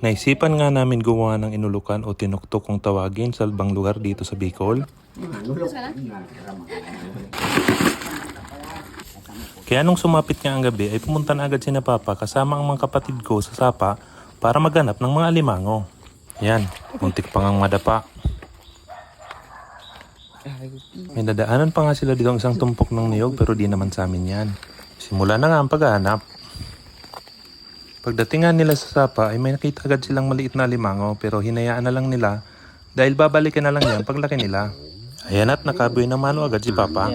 Naisipan nga namin gumawa ng inulukan o tinuktok kung tawagin sa ibang lugar dito sa Bicol. Kaya nung sumapit nga ang gabi ay pumunta na agad sina Papa kasama ang mga kapatid ko sa sapa para maghanap ng mga alimango. Yan, muntik pa ngang madapa. May nadaanan pa nga sila dito ang isang tumpok ng niyog pero di naman sa amin yan. Simula na nga ang paghahanap. Pagdating nga nila sa sapa ay may nakita agad silang maliit na alimango pero hinayaan na lang nila dahil babalikan na lang yan paglaki nila. Ayan at nakabuhay na mano agad si Papa.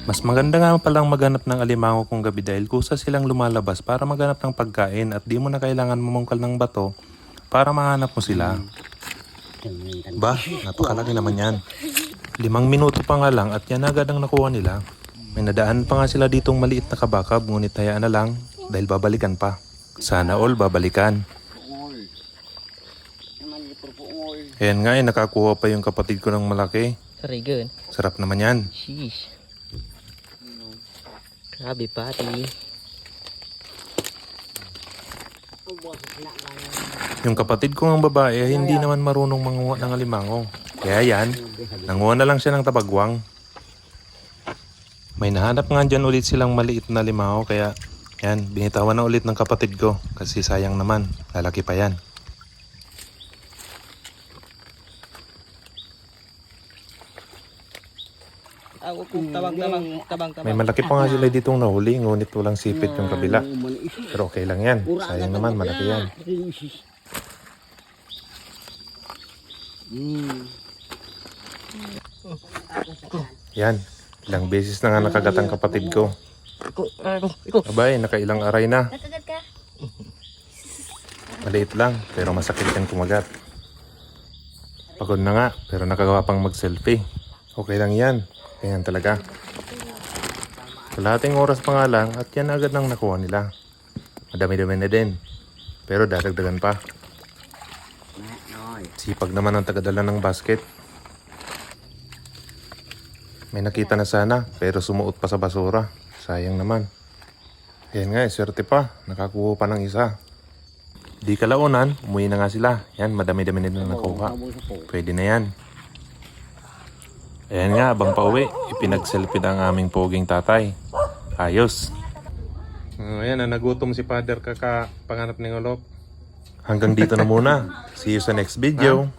Mas maganda nga palang maghanap ng alimango kung gabi dahil kusa silang lumalabas para maghanap ng pagkain at di mo na kailangan mamungkal ng bato para mahanap mo sila. Bah, napakalaki naman yan. 5 minuto pa nga lang at yan agad ang nakuha nila. May nadaan pa nga sila ditong maliit na kabakab ngunit hayaan na lang dahil babalikan pa. Sana all babalikan. Ayan nga nakakuha pa yung kapatid ko ng malaki. Sarigan. Sarap naman yan. Sheesh. Grabe pati. Yung kapatid ko ng babae ay hindi naman marunong manguha ng alimango. Kaya yan, nanguha na lang siya ng tabagwang. May nahanap nga dyan ulit silang maliit na alimango kaya yan, binitawan na ulit ng kapatid ko kasi sayang naman, lalaki pa yan. May malaki pa nga sila ditong nahuli ngunit walang sipit yung kabila. Pero okay lang yan, sayang naman malaki yan. Yan, ilang beses na nga nakagat ang kapatid ko. Abay, nakailang aray na. Maliit lang, pero masakit yan kumagat. Pagod na nga, pero nakagawa pang mag-selfie. Okay lang yan, ganyan talaga. Kalahating oras pa nga lang at yan agad nang nakuha nila. Madami-dami na din, pero dadagdagan pa. Sipag naman ang tagadala ng basket. May nakita na sana, pero sumuot pa sa basura. Sayang naman. Yan nga, swerte pa. Nakakuha pa ng isa. Di kalaunan, umuwi na nga sila. Yan, madami-dami nila nakuha. Pwede na yan. Ayan nga, abang pauwi. Ipinag-selfie ang aming poging tatay. Ayos. Ayan, nagutom si Father kaka panganap ng ulop. Hanggang dito na muna. See you sa next video.